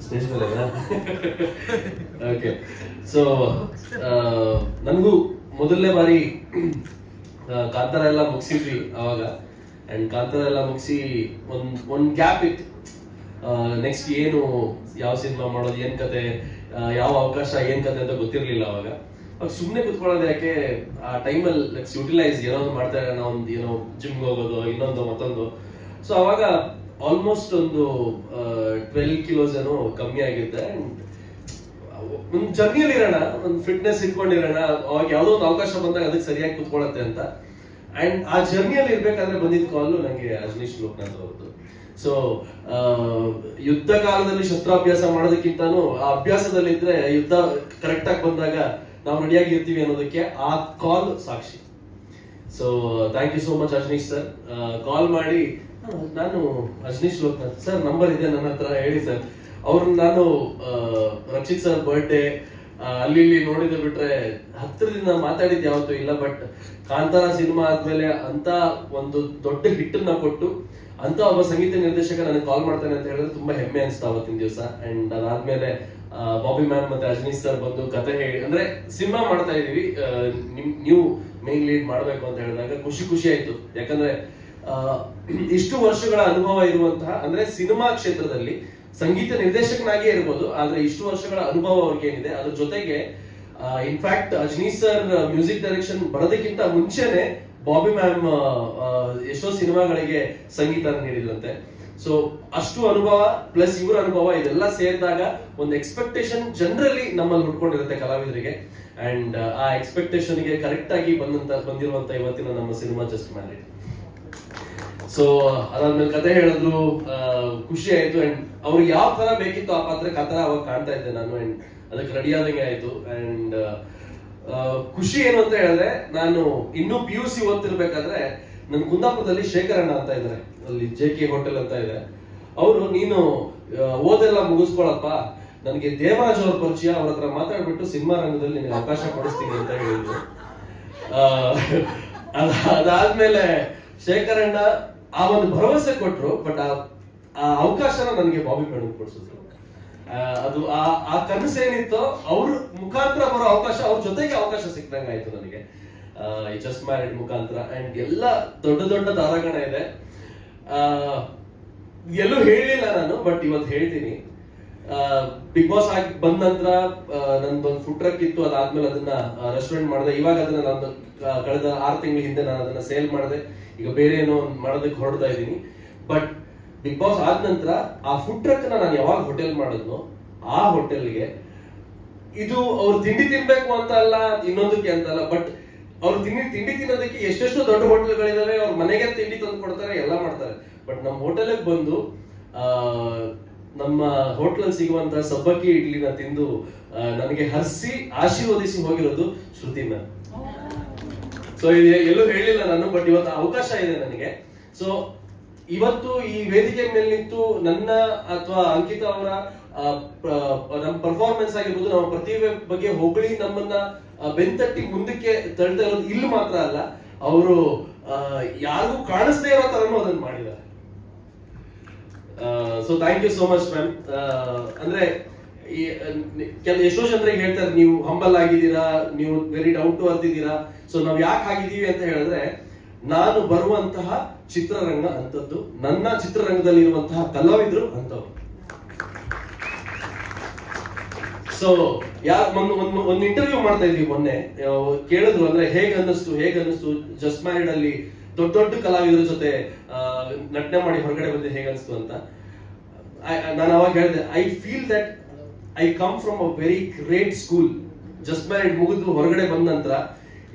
Stage ಮೇಲೆ okay. So ನನಗೂ ಮೊದಲನೇ ಬಾರಿ ಕಾಂತಾರ ಎಲ್ಲ ಮುಗಿಸಿದ್ವಿ ಅವಾಗ. ಅಂಡ್ ಕಾಂತಾರ ಎಲ್ಲ ಮುಗಿಸಿ ಒಂದ್ ಗ್ಯಾಪ್ ಇತ್ತು. ನೆಕ್ಸ್ಟ್ ಏನು, ಯಾವ ಸಿನಿಮಾ ಮಾಡೋದು, ಏನ್ ಕತೆ, ಯಾವ ಅವಕಾಶ, ಏನ್ ಕತೆ ಅಂತ ಗೊತ್ತಿರ್ಲಿಲ್ಲ ಅವಾಗ. ಸುಮ್ಮನೆ ಕುತ್ಕೊಳ್ಳೋದು ಯಾಕೆ, ಆ ಟೈಮಲ್ಲಿ ಲೆಟ್ಸ್ ಯುಟಿಲೈಸ್, ಏನೋ ಒಂದು ಮಾಡ್ತಾ ಇರೋಣ, ಒಂದು ಏನೋ ಜಿಮ್ಗೆ ಹೋಗೋದು, ಇನ್ನೊಂದು ಮತ್ತೊಂದು. ಸೊ ಅವಾಗ ಆಲ್ಮೋಸ್ಟ್ ಒಂದು 12 ಕಿಲೋಸ್ ಏನೋ ಕಮ್ಮಿ ಆಗಿದ್ದೆ. ಒಂದು ಜರ್ನಿಯಲ್ಲಿ ಇರೋಣ, ಒಂದು ಫಿಟ್ನೆಸ್ ಇಟ್ಕೊಂಡಿರೋಣ, ಅವಾಗ ಯಾವುದೋ ಒಂದು ಅವಕಾಶ ಬಂದಾಗ ಅದಕ್ಕೆ ಸರಿಯಾಗಿ ಕುತ್ಕೊಳ್ಳುತ್ತೆ ಅಂತ. ಅಂಡ್ ಆ ಜರ್ನಿಯಲ್ಲಿ ಇರ್ಬೇಕಾದ್ರೆ ಬಂದಿದ್ದ ಕಾಲು ನಂಗೆ ಅಜನೀಶ್ ಲೋಕನಾಥ್ ಅವ್ರದ್ದು. ಸೊ ಯುದ್ಧ ಕಾಲದಲ್ಲಿ ಶಸ್ತ್ರಾಭ್ಯಾಸ ಮಾಡೋದಕ್ಕಿಂತಾನು ಆ ಅಭ್ಯಾಸದಲ್ಲಿ ಇದ್ರೆ ಯುದ್ಧ ಕರೆಕ್ಟ್ ಆಗಿ ಬಂದಾಗ ನಾವು ರೆಡಿಯಾಗಿ ಇರ್ತೀವಿ ಅನ್ನೋದಕ್ಕೆ ಆ ಕಾಲ್ ಸಾಕ್ಷಿ. So thank you so much Ajaneesh sir. Call ಮಾಡಿ, ನಾನು ಅಜನೀಶ್ ಲೋಕನಾಥ್ ಸರ್, ನಂಬರ್ ಇದೆ ನನ್ನ ಹತ್ರ, ಹೇಳಿ ಸರ್. ಅವ್ರನ್ನ ನಾನು ರಕ್ಷಿತ್ ಸರ್ ಬರ್ಡೇ ಅಲ್ಲಿ ಇಲ್ಲಿ ನೋಡಿದ್ರೆ ಬಿಟ್ರೆ ಹತ್ತಿರದಿಂದ ಮಾತಾಡಿದ್ ಯಾವತ್ತೂ ಇಲ್ಲ. ಬಟ್ ಕಾಂತಾರ ಸಿನಿಮಾ ಆದ್ಮೇಲೆ ಅಂತ ಒಂದು ದೊಡ್ಡ ಹಿಟ್ ನ ಕೊಟ್ಟು ಅಂತ ಒಬ್ಬ ಸಂಗೀತ ನಿರ್ದೇಶಕ ನನಗೆ ಕಾಲ್ ಮಾಡ್ತಾನೆ ಅಂತ ಹೇಳಿದ್ರೆ ತುಂಬಾ ಹೆಮ್ಮೆ ಅನಿಸ್ತಾ ಅವತ್ತಿನ ದಿವಸ. ಅಂಡ್ ಅದಾದ್ಮೇಲೆ ಬಾಬಿ ಮ್ಯಾಮ್ ಮತ್ತೆ ಅಜನೀಶ್ ಸರ್ ಬಂದು ಕತೆ ಹೇಳಿ, ಅಂದ್ರೆ ಸಿನಿಮಾ ಮಾಡ್ತಾ ಇದೀವಿ, ನೀವು ಮೇನ್ ಲೀಡ್ ಮಾಡ್ಬೇಕು ಅಂತ ಹೇಳಿದಾಗ ಖುಷಿ ಆಯ್ತು. ಯಾಕಂದ್ರೆ ಇಷ್ಟು ವರ್ಷಗಳ ಅನುಭವ ಇರುವಂತಹ, ಅಂದ್ರೆ ಸಿನಿಮಾ ಕ್ಷೇತ್ರದಲ್ಲಿ ಸಂಗೀತ ನಿರ್ದೇಶಕನಾಗಿಯೇ ಇರ್ಬೋದು, ಆದ್ರೆ ಇಷ್ಟು ವರ್ಷಗಳ ಅನುಭವ ಅವ್ರಿಗೆ ಏನಿದೆ, ಅದ್ರ ಜೊತೆಗೆ in fact Ajaneesh sir music direction ಬರೋದಕ್ಕಿಂತ ಮುಂಚೆನೆ ಬಾಬಿ ಮ್ಯಾಮ್ ಎಷ್ಟೋ ಸಿನಿಮಾಗಳಿಗೆ ಸಂಗೀತ ನೀಡಿದ್ರಂತೆ. ಸೊ ಅಷ್ಟು ಅನುಭವ ಪ್ಲಸ್ ಇವರ ಅನುಭವ ಇದೆಲ್ಲ ಸೇರಿದಾಗ ಒಂದು ಎಕ್ಸ್ಪೆಕ್ಟೇಷನ್ ಜನರಲ್ಲಿ ನಮ್ಮಲ್ಲಿ ಹುಡ್ಕೊಂಡಿರುತ್ತೆ ಕಲಾವಿದರಿಗೆ. ಅಂಡ್ ಆ ಎಕ್ಸ್ಪೆಕ್ಟೇಷನ್ ಗೆ ಕರೆಕ್ಟ್ ಆಗಿ ಬಂದಿರುವಂತ ಇವತ್ತಿನ ನಮ್ಮ ಸಿನಿಮಾ ಜಸ್ಟ್ ಮ್ಯಾರಿಡ್. ಸೊ ಅದಾದ್ಮೇಲೆ ಕತೆ ಹೇಳಿದ್ರು, ಖುಷಿ ಆಯ್ತು. ಅಂಡ್ ಅವ್ರಿಗೆ ಯಾವ ತರ ಬೇಕಿತ್ತು ಆ ಪಾತ್ರಕ್ಕೆ ಆ ತರ ಅವಾಗ ಕಾಣ್ತಾ ಇದ್ದೆ ನಾನು. ಅಂಡ್ ಅದಕ್ಕೆ ರೆಡಿ ಆದಂಗೆ ಆಯ್ತು. ಅಂಡ್ ಖುಷಿ ಏನು ಅಂತ ಹೇಳಿದ್ರೆ, ನಾನು ಇನ್ನೂ PUC ಓದ್ತಿರ್ಬೇಕಾದ್ರೆ ನನ್ ಕುಂದಾಪುರದಲ್ಲಿ ಶೇಖರಣ್ಣ ಅಂತ ಇದ್ದಾರೆ, ಅಲ್ಲಿ JK ಹೋಟೆಲ್ ಅಂತ ಇದೆ. ಅವರು, ನೀನು ಓದೆಲ್ಲ ಮುಗಿಸ್ಕೊಳಪ್ಪ, ನನಗೆ ದೇವರಾಜ್ ಅವ್ರ ಪರಿಚಯ, ಅವ್ರ ಹತ್ರ ಮಾತಾಡ್ಬಿಟ್ಟು ಸಿನಿಮಾ ರಂಗದಲ್ಲಿ ನಿನಗೆ ಅವಕಾಶ ಕೊಡಿಸ್ತೀನಿ ಅಂತ ಹೇಳಿದ್ರು. ಅದಾದ್ಮೇಲೆ ಶೇಖರಣ್ಣ ಆ ಒಂದು ಭರವಸೆ ಕೊಟ್ರು. ಬಟ್ ಆ ಅವಕಾಶನ ನನಗೆ ಬಾಬಿ ಮೇಡಮ್ ಕೊಡಿಸಿದ್ರು. ಅದು ಆ ಕನಸೇನಿತ್ತೋ ಅವ್ರ ಮುಖಾಂತರ ಬರೋ ಅವಕಾಶ, ಅವ್ರ ಜೊತೆಗೆ ಅವಕಾಶ ಸಿಕ್ದಂಗ ಆಯ್ತು ನನಗೆ ಜಸ್ಟ್ ಮ್ಯಾರಿಡ್ ಮುಖಾಂತರ. ಅಂಡ್ ಎಲ್ಲ ದೊಡ್ಡ ತಾರಾಗಣ ಇದೆ. ಎಲ್ಲೂ ಹೇಳಿಲ್ಲ ನಾನು, ಬಟ್ ಇವತ್ತು ಹೇಳ್ತೀನಿ. ಬಿಗ್ ಬಾಸ್ ಆಗಿ ಬಂದ ನಂತರ ನಂದೊಂದು ಫುಡ್ ಟ್ರಕ್ ಇತ್ತು, ಅದಾದ್ಮೇಲೆ ಅದನ್ನ ರೆಸ್ಟೋರೆಂಟ್ ಮಾಡಿದೆ. ಇವಾಗ ಅದನ್ನ ನಾನು ಕಳೆದ 6 ತಿಂಗಳ ಹಿಂದೆ ನಾನು ಅದನ್ನ ಸೇಲ್ ಮಾಡಿದೆ. ಈಗ ಬೇರೆ ಏನೋ ಮಾಡೋದಕ್ಕೆ ಹೊರಡ್ತಾ ಇದ್ದೀನಿ. ಬಟ್ ಬಿಗ್ ಬಾಸ್ ಆದ ನಂತರ ಆ ಫುಡ್ ಟ್ರಕ್ ನಾನು ಯಾವಾಗ ಹೋಟೆಲ್ ಮಾಡಿದ್ನೋ ಆ ಹೋಟೆಲ್ಗೆ, ಇದು ಅವ್ರು ತಿಂಡಿ ತಿನ್ಬೇಕು ಅಂತ ಅಲ್ಲ, ಇನ್ನೊಂದಕ್ಕೆ ಅಂತ ಅಲ್ಲ, ಬಟ್ ಅವ್ರು ತಿಂಡಿ ತಿನ್ನೋದಕ್ಕೆ ಎಷ್ಟೆಷ್ಟು ದೊಡ್ಡ ಹೋಟೆಲ್ಗಳಿದಾವೆ, ಅವ್ರ ಮನೆಗೆ ತಿಂಡಿ ತಂದು ಕೊಡ್ತಾರೆ, ಎಲ್ಲ ಮಾಡ್ತಾರೆ. ಬಟ್ ನಮ್ಮ ಹೋಟೆಲ್ಗೆ ಬಂದು ನಮ್ಮ ಹೋಟೆಲ್ ಸಿಗುವಂತಹ ಸಬ್ಬಕ್ಕಿ ಇಡ್ಲಿನ ತಿಂದು ನನಗೆ ಹರಿಸಿ ಆಶೀರ್ವದಿಸಿ ಹೋಗಿರೋದು ಶ್ರುತಿ ಮ್ಯಾಮ್. ಸೊ ಇದು ಎಲ್ಲೂ ಹೇಳಿಲ್ಲ ನಾನು, ಬಟ್ ಇವತ್ತು ಅವಕಾಶ ಇದೆ ನನಗೆ. ಸೊ ಇವತ್ತು ಈ ವೇದಿಕೆ ಮೇಲೆ ನಿಂತು ನನ್ನ ಅಥವಾ ಅಂಕಿತಾ ಅವರ ನಮ್ಮ ಪರ್ಫಾರ್ಮೆನ್ಸ್ ಆಗಿರ್ಬೋದು, ನಮ್ಮ ಪ್ರತಿಭೆ ಬಗ್ಗೆ ಹೊಗಳಿ ನಮ್ಮನ್ನ ಬೆಂತಟ್ಟಿ ಮುಂದಕ್ಕೆ ತಳ್ತಾ ಇರೋದು ಇಲ್ಲಿ ಮಾತ್ರ ಅಲ್ಲ, ಅವರು ಯಾರಿಗೂ ಕಾಣಿಸ್ದೇ ಇರೋ ತರನು ಅದನ್ನ ಮಾಡಿದ್ದಾರೆ. So thank you so much ma'am. ಅಂದ್ರೆ ಎಷ್ಟೋ ಜನರಿಗೆ ಹೇಳ್ತಾರೆ, ನೀವು ಹಂಬಲ್ ಆಗಿದ್ದೀರಾ, ನೀವು ವೆರಿ ಡೌನ್ ಟು ಅರ್ತ್ ಇದ್ದೀರಾ. ಸೊ ನಾವ್ ಯಾಕೆ ಆಗಿದ್ದೀವಿ ಅಂತ ಹೇಳಿದ್ರೆ, ನಾನು ಬರುವಂತಹ ಚಿತ್ರರಂಗ ಅಂತದ್ದು, ನನ್ನ ಚಿತ್ರರಂಗದಲ್ಲಿ ಇರುವಂತಹ ಕಲಾವಿದರು ಅಂತವ್ರು. ಸೊ ಒಂದು ಇಂಟರ್ವ್ಯೂ ಮಾಡ್ತಾ ಇದ್ವಿ ಮೊನ್ನೆ, ಕೇಳಿದ್ರು, ಅಂದ್ರೆ ಹೇಗ್ ಅನ್ನಿಸ್ತು ಜಸ್ಟ್ ಮ್ಯಾರಿಡ್ ಅಲ್ಲಿ ದೊಡ್ಡ ಕಲಾವಿದರ ಜೊತೆ ನಟನೆ ಮಾಡಿ ಹೊರಗಡೆ ಬಂದೆ, ಹೇಗನ್ನಿಸ್ತು ಅಂತ. ನಾನು ಅವಾಗ ಹೇಳಿದೆ, I feel that I come from a very great school. Just married ಮುಗಿದು ಹೊರಗಡೆ ಬಂದ ನಂತರ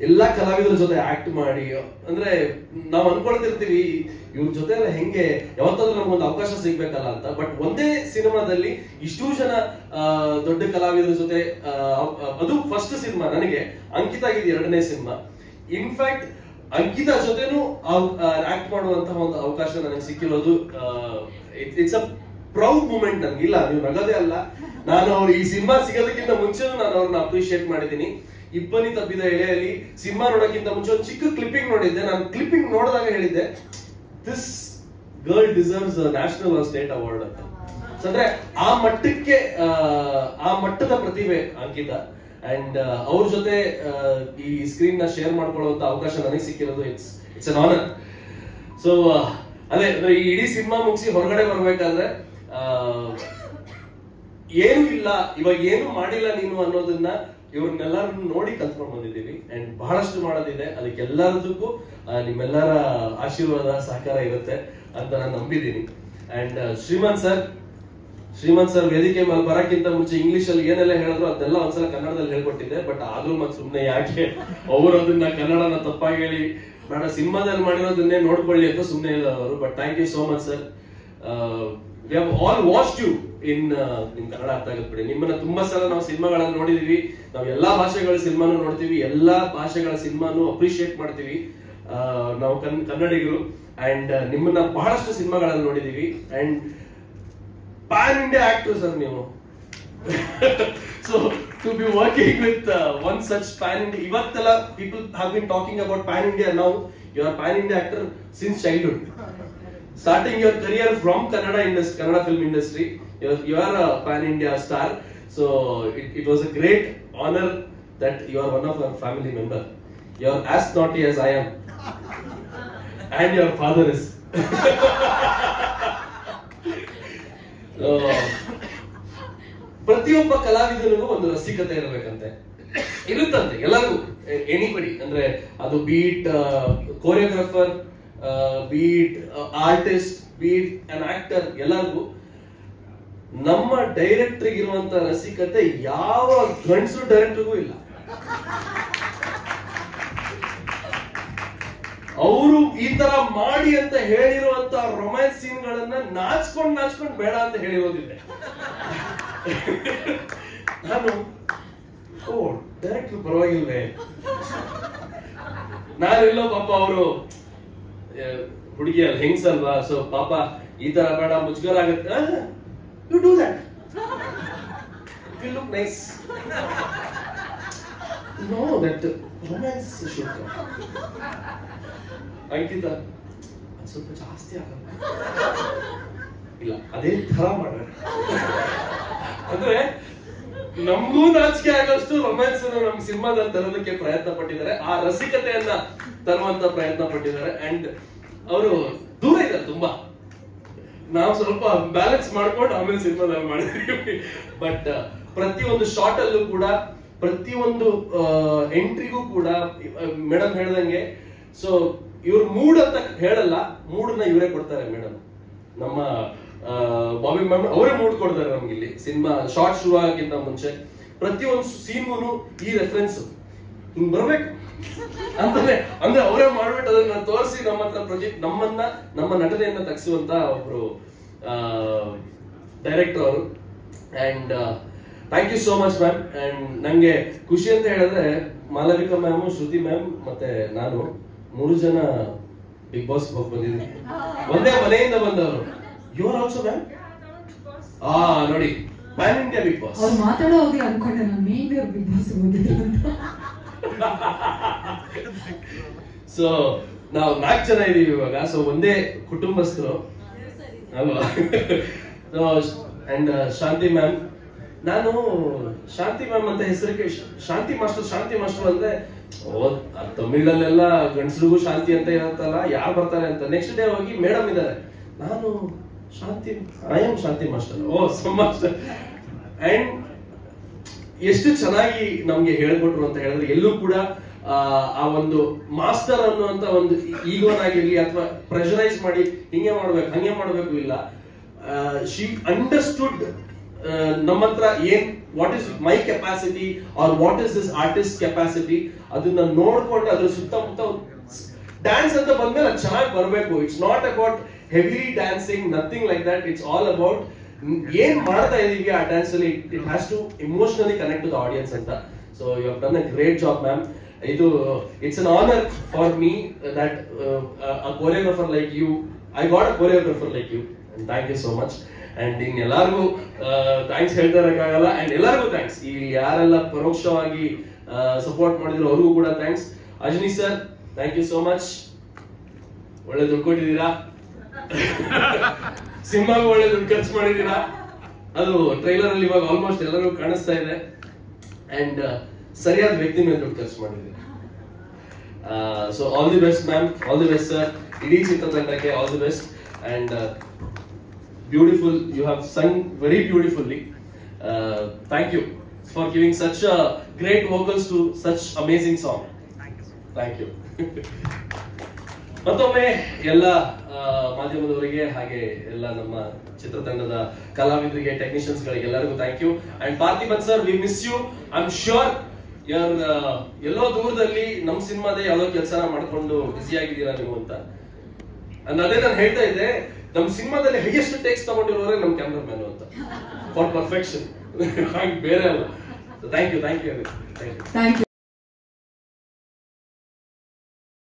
ಎಲ್ಲಾ ಕಲಾವಿದರ ಜೊತೆ ಆಕ್ಟ್ ಮಾಡಿ, ಅಂದ್ರೆ ನಾವು ಅನ್ಕೊಳ್ತಿರ್ತೀವಿ ಇವ್ರ ಜೊತೆ ಎಲ್ಲ ಹೆಂಗೆ, ಯಾವತ್ತಾದ್ರೂ ನಮ್ಗೊಂದು ಅವಕಾಶ ಸಿಗ್ಬೇಕಲ್ಲ ಅಂತ. ಬಟ್ ಒಂದೇ ಸಿನಿಮಾದಲ್ಲಿ ಇಷ್ಟೂ ಜನ ದೊಡ್ಡ ಕಲಾವಿದರ ಜೊತೆ, ಅದು ಫಸ್ಟ್ ಸಿನಿಮಾ ನನಗೆ. ಅಂಕಿತಾ ಇದು 2ನೇ ಸಿನಿಮಾ. ಇನ್ಫ್ಯಾಕ್ಟ್ ಅಂಕಿತಾ ಜೊತೆನೂ ಆಕ್ಟ್ ಮಾಡುವಂತಹ ಒಂದು ಅವಕಾಶ ನನಗೆ ಸಿಕ್ಕಿರೋದು, ಇಟ್ಸ್ ಅ ಪ್ರೌಡ್ ಮೂಮೆಂಟ್ ನನ್ಗೆ. ಇಲ್ಲ, ನೀವು ನಗದೇ ಅಲ್ಲ, ನಾನು ಅವ್ರು ಈ ಸಿನಿಮಾ ಸಿಗೋದಕ್ಕಿಂತ ಮುಂಚೆನೂ ನಾನು ಅವ್ರನ್ನ ಅಪ್ರಿಶಿಯೇಟ್ ಮಾಡಿದ್ದೀನಿ. ಇಬ್ಬನಿ ತಪ್ಪಿದ ಎಳೆಯಲ್ಲಿ ಸಿನಿಮಾ ನೋಡೋಕ್ಕಿಂತ ಮುಂಚೆ ಒಂದು ಚಿಕ್ಕ ಕ್ಲಿಪ್ಪಿಂಗ್ ನೋಡಿದ್ದೆ. ನಾನು ಕ್ಲಿಪ್ಪಿಂಗ್ ನೋಡಿದಾಗ ಹೇಳಿದ್ದೆ, this girl deserves national or state award ಅಂತ. ಅಂದ್ರೆ ಆ ಮಟ್ಟಕ್ಕೆ ಆ ಮಟ್ಟದ ಪ್ರತಿಭೆ ಅಂಕಿತ. ಅಂಡ್ ಅವ್ರ ಜೊತೆ ಈ ಸ್ಕ್ರೀನ್ ನ ಶೇರ್ ಮಾಡ್ಕೊಳ್ಳುವಂತ ಅವಕಾಶ ನನಗೆ ಸಿಕ್ಕಿರೋದು ಇಟ್ಸ್ ಅನ್ ಆನರ್. ಸೊ ಅದೇ ಅಂದ್ರೆ ಈ ಇಡೀ ಸಿನಿಮಾ ಮುಗಿಸಿ ಹೊರಗಡೆ ಬರ್ಬೇಕಾದ್ರೆ ಏನು ಇಲ್ಲ, ಇವಾಗ ಏನು ಮಾಡಿಲ್ಲ ನೀನು ಅನ್ನೋದನ್ನ ಇವ್ರನ್ನೆಲ್ಲರನ್ನು ನೋಡಿ ಕಲ್ತ್ಕೊಂಡು ಬಂದಿದ್ದೀವಿ. ಅಂಡ್ ಬಹಳಷ್ಟು ಮಾಡೋದಿದೆ, ಅದಕ್ಕೆಲ್ಲದಕ್ಕೂ ನಿಮ್ಮೆಲ್ಲರ ಆಶೀರ್ವಾದ ಸಹಕಾರ ಇರುತ್ತೆ ಅಂತ ನಾನು ನಂಬಿದ್ದೀನಿ. ಅಂಡ್ ಶ್ರೀಮಂತ್ ಸರ್ ವೇದಿಕೆ ಮೇಲೆ ಬರಕ್ಕಿಂತ ಮುಂಚೆ ಇಂಗ್ಲಿಷ್ ಅಲ್ಲಿ ಏನೆಲ್ಲ ಹೇಳಿದ್ರು ಅದೆಲ್ಲ ಒಂದ್ಸಲ ಕನ್ನಡದಲ್ಲಿ ಹೇಳ್ಕೊಟ್ಟಿದ್ದೆ. ಬಟ್ ಆದ್ರೂ ಮತ್ತೆ ಸುಮ್ನೆ ಯಾಕೆ ಅವರು ಅದನ್ನ ಕನ್ನಡನ ತಪ್ಪಾಗಿ ಹೇಳಿ ಬೇಡ ಸಿನಿಮಾದಲ್ಲಿ ಮಾಡಿರೋದನ್ನೇ ನೋಡ್ಕೊಳ್ಳಿ ಅಂತ ಸುಮ್ನೆ ಅವರು. But thank you so much sir. We have all watched you in ನಿಮ್ ಕನ್ನಡ ಅರ್ಥ ಆಗತ್ ಬಿಡಿ. ನಿಮ್ಮನ್ನ ತುಂಬಾ ಸಲ ನಾವು ಸಿನಿಮಾಗಳನ್ನ ನೋಡಿದೀವಿ, ನಾವು ಎಲ್ಲಾ ಭಾಷೆಗಳ ಸಿನಿಮಾನು ನೋಡ್ತೀವಿ, ಎಲ್ಲಾ ಭಾಷೆಗಳ ಸಿನಿಮಾನು ಅಪ್ರಿಶಿಯೇಟ್ ಮಾಡ್ತೀವಿ ನಾವು ಕನ್ನಡಿಗರು. ಅಂಡ್ ನಿಮ್ಮನ್ನ ಬಹಳಷ್ಟು ಸಿನಿಮಾಗಳಲ್ಲಿ ನೋಡಿದೀವಿ. And pan India actor sir ನೀವು. So to be working with one such pan India, ಇವತ್ತೆಲ್ಲ people have been talking about pan India. Now you are pan India actor since childhood. Starting your career from Kannada film industry, you are a pan-India star. So it was a great honor that you are one of our family member. You are as naughty as I am, and your father is. ಪ್ರತಿಯೊಬ್ಬ ಕಲಾವಿದನಿಗೂ ಒಂದು ರಸಿಕತೆ ಇರಬೇಕಂತೆ, ಇರುತ್ತಂತೆ ಎಲ್ಲರಿಗೂ. Anybody ಅಂದ್ರೆ ಅದು be it choreographer, be it artist, be it an actor, ಎಲ್ಲರಿಗೂ. ನಮ್ಮ director ಇರುವಂತ ರಸಿಕತೆ ಯಾವ ಗಂಡಸು ಡೈರೆಕ್ಟರ್ಗೂ ಇಲ್ಲ. ಅವರು ಈ ತರ ಮಾಡಿ ಅಂತ ಹೇಳಿರುವಂತ ರೊಮ್ಯಾನ್ಸ್ ಸೀನ್ ಗಳನ್ನ ನಾಚ್ಕೊಂಡ್ ಬೇಡ ಅಂತ ಹೇಳಿರೋದಿದೆ. ನಾನು ಡೈರೆಕ್ಟರ್ ಪರವಾಗಿಲ್ವೇ, ನಾನೆಲ್ಲೋ ಪಾಪ ಅವರು ಹುಡುಗಿ ಅಲ್ಲ ಹೆಂಗ್ಸಲ್ವಾ, ಸೊ ಪಾಪ ಈ ತರ ಬೇಡ ಮುಜುಗರ ಆಗುತ್ತೆ. You do that, you look nice. No that romance shoot Ankita ಸ್ವಲ್ಪ ಜಾಸ್ತಿ ಆಗಲ್ಲ, ಇಲ್ಲ ಅದೇ ತರ ಮಾಡ್ರೆ. ಅಂದ್ರೆ ನಮಗೂ ನಾಚಿಕೆ ಆಗೋಷ್ಟು ರೊಮ್ಯಾನ್ಸ್ ನಮ್ ಸಿನಿಮಾದಲ್ಲಿ ತರೋದಕ್ಕೆ ಪ್ರಯತ್ನ ಪಟ್ಟಿದ್ದಾರೆ, ಆ ರಸಿಕತೆಯನ್ನ ತರುವಂತ ಪ್ರಯತ್ನ ಪಟ್ಟಿದ್ದಾರೆ. ಅಂಡ್ ಅವರು ದೂರ ಇದ್ದಾರೆ ತುಂಬಾ, ನಾವು ಸ್ವಲ್ಪ ಬ್ಯಾಲೆನ್ಸ್ ಮಾಡ್ಕೊಂಡು ಆಮೇಲೆ ಸಿನಿಮಾದಲ್ಲಿ ಮಾಡಿದೀವಿ. ಬಟ್ ಪ್ರತಿಯೊಂದು ಶಾರ್ಟ್ ಅಲ್ಲೂ ಕೂಡ, ಪ್ರತಿಯೊಂದು ಎಂಟ್ರಿಗೂ ಕೂಡ ಮೇಡಮ್ ಹೇಳ್ದಂಗೆ, ಸೊ ಇವ್ರು ಮೂಡ್ ಅಂತ ಹೇಳಲ್ಲ, ಮೂಡನ್ನ ಇವರೇ ಕೊಡ್ತಾರೆ ಮೇಡಮ್. ನಮ್ಮ ಬಾಬಿ ಮ್ಯಾಮ್ ಅವರೇ ಮೂಡ್ ಕೊಡ್ತಾರೆ ನಮ್ಗೆ ಇಲ್ಲಿ ಸಿನಿಮಾ ಶಾರ್ಟ್ ಶುರು ಆಗಕ್ಕಿಂತ ಮುಂಚೆ. ಪ್ರತಿಯೊಂದು ಸೀನ್ಗೂ ಈ ರೆಫರೆನ್ಸ್ ಹಿಂಗ್ ಬರ್ಬೇಕು ಅಂತಾನೆ, ಅಂದ್ರೆ ಅವರೇ ಮಾಡ್ಬಿಟ್ಟು ಅದನ್ನ ತೋರಿಸಿ ನಮ್ಮ ಹತ್ರ ಪ್ರೊಜೆಕ್ಟ್ ನಮ್ಮ ನಟನೆಯನ್ನ ತಗ್ಸುವಂತ ಒಬ್ರು ಡೈರೆಕ್ಟರ್ ಅವರು. And thank you so much ma'am. And ನಂಗೆ ಖುಷಿ ಅಂತ ಹೇಳಿದ್ರೆ ಮಾಲವಿಕಾ ಮ್ಯಾಮ್, ಶ್ರುತಿ ಮ್ಯಾಮ್ ಮತ್ತೆ ನಾನು 3 ಜನ ಬಿಗ್ ಬಾಸ್ ಹೋಗಿ ಬಂದಿದ್ವಿ, ಒಂದೇ ಮನೆಯಿಂದ ಬಂದವರು. You are also ma'am. ನೋಡಿ ಪ್ಯಾನ್ ಇಂಡಿಯಾ ಬಿಗ್ ಬಾಸ್. ಅವ್ರು ಮಾತಾಡೋ ಹೋಗಿ ಅನ್ಕೊಂಡೆ ನಾನು ಮೇನ್ ಬಿಗ್ ಬಾಸ್ ಹೋಗಿದ್ರು ಅಂತ. ಸೊ ನಾವು 4 ಜನ ಇದೀವಿ ಇವಾಗ, ಸೊ ಒಂದೇ ಕುಟುಂಬಸ್ಥರು ಅಲ್ವಾ. ಅಂಡ್ ಶಾಂತಿ ಮ್ಯಾಮ್, ನಾನು ಶಾಂತಿ ಮ್ಯಾಮ್ ಅಂತ ಹೆಸರಿಗೆ ಶಾಂತಿ ಮಾಸ್ಟರ್ ಅಂದ್ರೆ ತಮಿಳಲ್ಲೆಲ್ಲ ಗಂಡಸರಿಗೂ ಶಾಂತಿ ಅಂತ ಇರುತ್ತಲ್ಲ, ಯಾರು ಬರ್ತಾರೆ ಅಂತ. ನೆಕ್ಸ್ಟ್ ಡೇ ಹೋಗಿ ಮೇಡಮ್ ಇದ್ದಾರೆ, ನಾನು Shanti, I am Shanti master. Master. And ಎಷ್ಟು ಚೆನ್ನಾಗಿ ನಮ್ಗೆ ಹೇಳ್ಕೊಟ್ರು ಅಂತ ಹೇಳಿದ್ರೆ, ಎಲ್ಲೂ ಕೂಡ ಆ ಒಂದು ಮಾಸ್ಟರ್ ಅನ್ನುವಂತ ಒಂದು ಈಗೋನ್ ಆಗಿರ್ಲಿ ಅಥವಾ ಪ್ರೆಷರೈಸ್ ಮಾಡಿ ಹಿಂಗೆ ಮಾಡ್ಬೇಕು ಹಂಗೆ ಮಾಡ್ಬೇಕು ಇಲ್ಲ. ಶಿ ಅಂಡರ್ಸ್ಟುಡ್ ನಮ್ಮ ಹತ್ರ ಏನ್, what is my capacity or what is this artist capacity, ಅದನ್ನ ನೋಡ್ಕೊಂಡು ಅದ್ರ ಸುತ್ತಮುತ್ತ ಡ್ಯಾನ್ಸ್ ಅಂತ ಬಂದ್ಮೇಲೆ ಅದು ಚೆನ್ನಾಗಿ ಬರಬೇಕು. It's not about heavy dancing, nothing like that. It's all about ಏನ್ ಮಾಡ್ತಾ ಇದೀವಿ ಆ ಡ್ಯಾನ್ಸ್ ಅಲ್ಲಿ, it has to emotionally connect to the audience ಅಂತ. So you have done a great job ma'am. ಇದು it's an honour for me that a choreographer like you, I got a choreographer like you. Thank you so much. And in ಎಲ್ಲಾರ್ಗು thanks ಹೇಳ್ತಾ ಇರಕ್ಕಾಗಲ್ಲ. And ಎಲ್ಲರಿಗೂ thanks, ಇಲ್ಲಿ ಯಾರೆಲ್ಲ ಪರೋಕ್ಷವಾಗಿ support ಮಾಡಿದ್ರು ಅವ್ರಿಗೂ ಕೂಡ thanks. Ajani sir, thank you so much. ಒಳ್ಳೆ ದುಡ್ಡು ಕೊಟ್ಟಿದ್ದೀರಾ, ಸಿನಿಮಾಗೂ ಒಳ್ಳೆ ದುಡ್ಡು ಖರ್ಚು ಮಾಡಿದ್ದೀರಾ. ಅದು ಟ್ರೈಲರ್ ಅಲ್ಲಿ ಇವಾಗ ಆಲ್ಮೋಸ್ಟ್ ಎಲ್ಲರೂ ಕಾಣಿಸ್ತಾ ಇದೆ. ಅಂಡ್ ಸರಿಯಾದ ವ್ಯಕ್ತಿ ಮೇಲೆ ದುಡ್ಡು ಖರ್ಚು ಮಾಡಿದೆ. So all the best ma'am, all the best sir, ಇಡೀ ಚಿತ್ರತಂಡಕ್ಕೆ all the best. And beautiful, you have sung very beautifully. Thank you for giving such great vocals to such amazing song. Thank you. ಮತ್ತೊಮ್ಮೆ ಎಲ್ಲ ಮಾಧ್ಯಮದವರಿಗೆ ಹಾಗೆ ಎಲ್ಲ ನಮ್ಮ ಚಿತ್ರತಂಡದ ಕಲಾವಿದರಿಗೆ, technicians ಗಳಿಗೆ ಎಲ್ಲರಿಗೂ thank you. And Parthiban sir, we miss you. I am sure ಎಲ್ಲೋ ದೂರದಲ್ಲಿ ನಮ್ಮ ಸಿನಿಮಾದೇ ಯಾವ್ದೋ ಕೆಲಸನ ಮಾಡ್ಕೊಂಡು ಬಿಸಿ ಆಗಿದ್ದೀರಾ ನೀವು ಅಂತ. ಅದೇ ನಾನು ಹೇಳ್ತಾ ಇದ್ದೆ, ನಮ್ಮ ಸಿನಿಮಾದಲ್ಲಿ ಹೈಯೆಸ್ಟ್ ಟೇಕ್ಸ್ ತಗೊಂಡಿರೋರೆ ನಮ್ಮ ಕ್ಯಾಮ್ರಾ ಮ್ಯಾನ್ ಅಂತ, ಫಾರ್ ಪರ್ಫೆಕ್ಷನ್. ಬೇರೆ ಅಲ್ಲ. Thank you.